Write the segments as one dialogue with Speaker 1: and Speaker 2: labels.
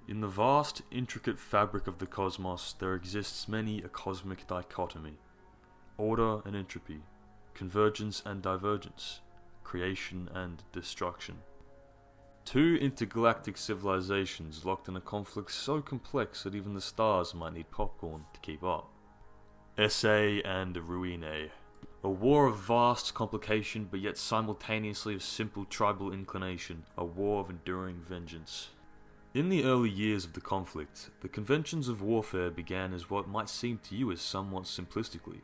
Speaker 1: In the vast, intricate fabric of the cosmos, there exists many a cosmic dichotomy. Order and entropy, convergence and divergence, creation and destruction. Two intergalactic civilizations locked in a conflict so complex that even the stars might need popcorn to keep up. Esse and ruinae. A war of vast complication but yet simultaneously of simple tribal inclination, a war of enduring vengeance. In the early years of the conflict, the conventions of warfare began as what might seem to you as somewhat simplistically.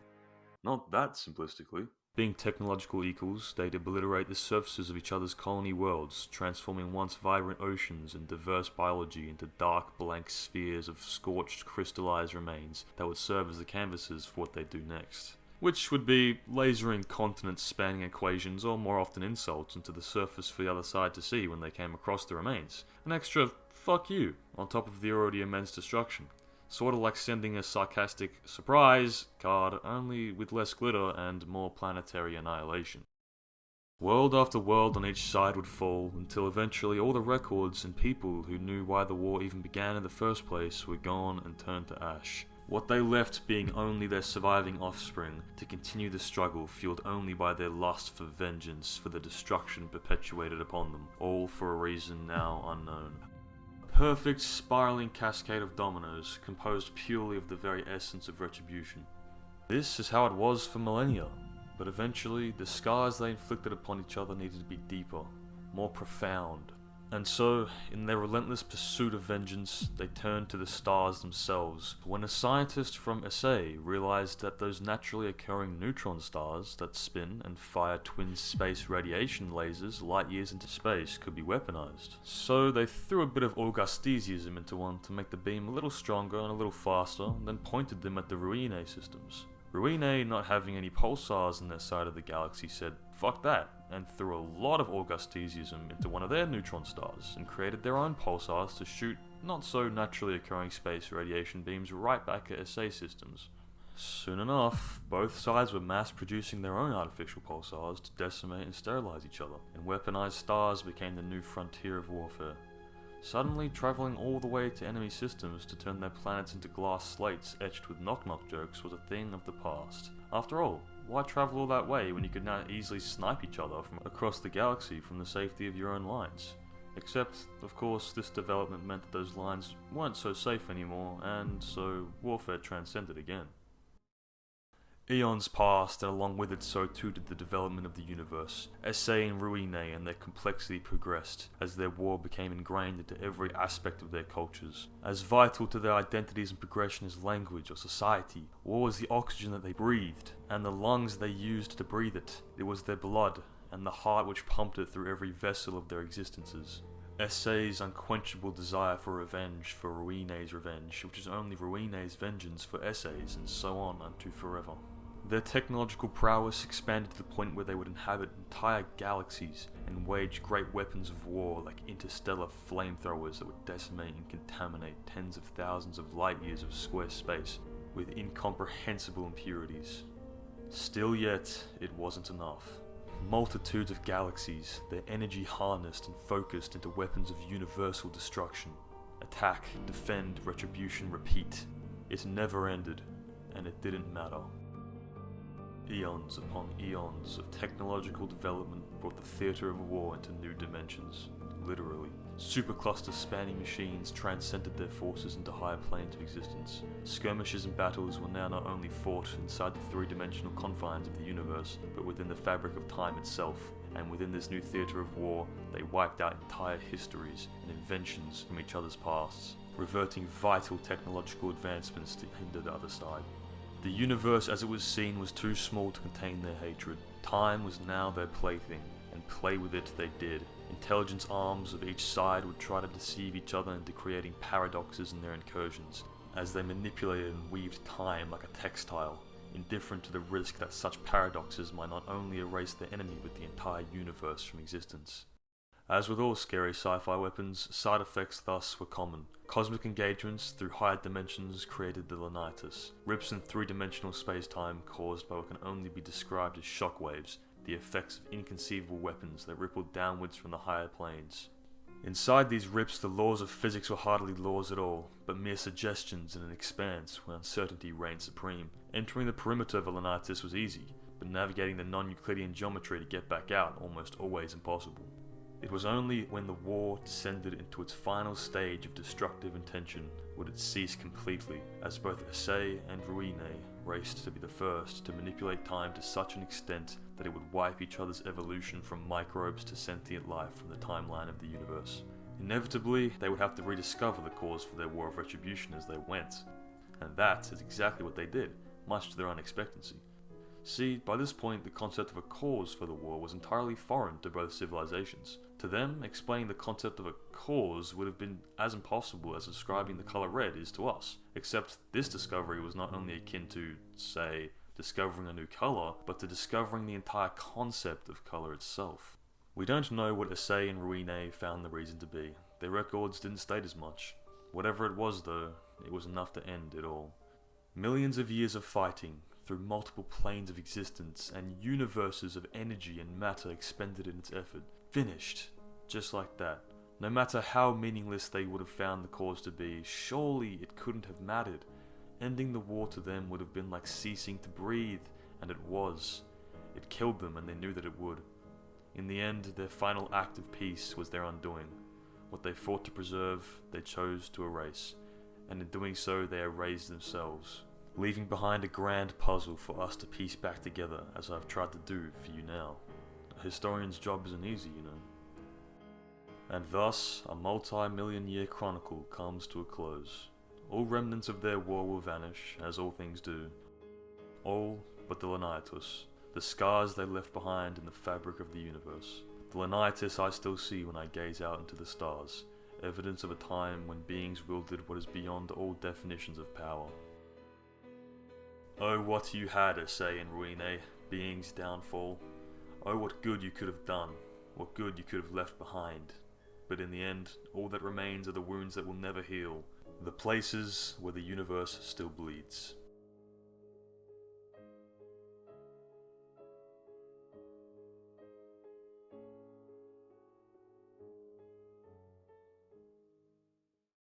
Speaker 1: Not that simplistically. Being technological equals, they'd obliterate the surfaces of each other's colony worlds, transforming once vibrant oceans and diverse biology into dark, blank spheres of scorched, crystallized remains that would serve as the canvases for what they'd do next. Which would be lasering continent-spanning equations, or more often insults, into the surface for the other side to see when they came across the remains. An extra "fuck you" on top of the already immense destruction. Sort of like sending a sarcastic "surprise" card, only with less glitter and more planetary annihilation. World after world on each side would fall, until eventually all the records and people who knew why the war even began in the first place were gone and turned to ash. What they left being only their surviving offspring, to continue the struggle fueled only by their lust for vengeance for the destruction perpetuated upon them, all for a reason now unknown. Perfect spiraling cascade of dominoes, composed purely of the very essence of retribution. This is how it was for millennia, but eventually the scars they inflicted upon each other needed to be deeper, more profound. And so, in their relentless pursuit of vengeance, they turned to the stars themselves. When a scientist from esse realized that those naturally occurring neutron stars that spin and fire twin space radiation lasers light years into space could be weaponized. So they threw a bit of Augustesianism into one to make the beam a little stronger and a little faster, and then pointed them at the ruinae systems. Ruinae, not having any pulsars in their side of the galaxy, said, "Fuck that," and threw a lot of Augustesianism into one of their neutron stars, and created their own pulsars to shoot not so naturally occurring space radiation beams right back at esse systems. Soon enough, both sides were mass producing their own artificial pulsars to decimate and sterilize each other, and weaponized stars became the new frontier of warfare. Suddenly travelling all the way to enemy systems to turn their planets into glass slates etched with knock-knock jokes was a thing of the past. After all, why travel all that way when you could now easily snipe each other from across the galaxy from the safety of your own lines? Except, of course, this development meant that those lines weren't so safe anymore, and so warfare transcended again. Eons passed, and along with it so too did the development of the universe. Esse and ruinae and their complexity progressed, as their war became ingrained into every aspect of their cultures. As vital to their identities and progression as language or society, war was the oxygen that they breathed, and the lungs they used to breathe it. It was their blood, and the heart which pumped it through every vessel of their existences. Esse's unquenchable desire for revenge for ruinae's revenge, which is only ruinae's vengeance for Esse's, and so on unto forever. Their technological prowess expanded to the point where they would inhabit entire galaxies and wage great weapons of war like interstellar flamethrowers that would decimate and contaminate tens of thousands of light years of square space with incomprehensible impurities. Still yet, it wasn't enough. Multitudes of galaxies, their energy harnessed and focused into weapons of universal destruction. Attack, defend, retribution, repeat. It never ended, and it didn't matter. Eons upon eons of technological development brought the theatre of war into new dimensions, literally. Supercluster spanning machines transcended their forces into higher planes of existence. Skirmishes and battles were now not only fought inside the three-dimensional confines of the universe, but within the fabric of time itself, and within this new theatre of war, they wiped out entire histories and inventions from each other's pasts, reverting vital technological advancements to hinder the other side. The universe as it was seen was too small to contain their hatred. Time was now their plaything, and play with it they did. Intelligence arms of each side would try to deceive each other into creating paradoxes in their incursions, as they manipulated and weaved time like a textile, indifferent to the risk that such paradoxes might not only erase their enemy but the entire universe from existence. As with all scary sci-fi weapons, side effects thus were common. Cosmic engagements through higher dimensions created the Lanitus, rips in three-dimensional space-time caused by what can only be described as shockwaves, the effects of inconceivable weapons that rippled downwards from the higher planes. Inside these rips, the laws of physics were hardly laws at all, but mere suggestions in an expanse where uncertainty reigned supreme. Entering the perimeter of Atlantis was easy, but navigating the non-Euclidean geometry to get back out almost always impossible. It was only when the war descended into its final stage of destructive intention would it cease completely, as both esse and ruinae raced to be the first to manipulate time to such an extent that it would wipe each other's evolution from microbes to sentient life from the timeline of the universe. Inevitably, they would have to rediscover the cause for their war of retribution as they went, and that is exactly what they did, much to their unexpectancy. See, by this point, the concept of a cause for the war was entirely foreign to both civilizations. To them, explaining the concept of a cause would have been as impossible as describing the color red is to us, except this discovery was not only akin to, say, discovering a new color, but to discovering the entire concept of color itself. We don't know what esse and ruinae found the reason to be. Their records didn't state as much. Whatever it was, though, it was enough to end it all. Millions of years of fighting, through multiple planes of existence and universes of energy and matter expended in its effort, finished, just like that. No matter how meaningless they would have found the cause to be, surely it couldn't have mattered. Ending the war to them would have been like ceasing to breathe, and it was. It killed them, and they knew that it would. In the end, their final act of peace was their undoing. What they fought to preserve, they chose to erase, and in doing so they erased themselves, leaving behind a grand puzzle for us to piece back together, as I've tried to do for you now. A historian's job isn't easy, you know. And thus, a multi-million-year chronicle comes to a close. All remnants of their war will vanish, as all things do. All but the Leoniatus, the scars they left behind in the fabric of the universe. The Leoniatus I still see when I gaze out into the stars, evidence of a time when beings wielded what is beyond all definitions of power. Oh, what you had, esse and ruinae, being's downfall. Oh, what good you could have done, what good you could have left behind. But in the end, all that remains are the wounds that will never heal, the places where the universe still bleeds.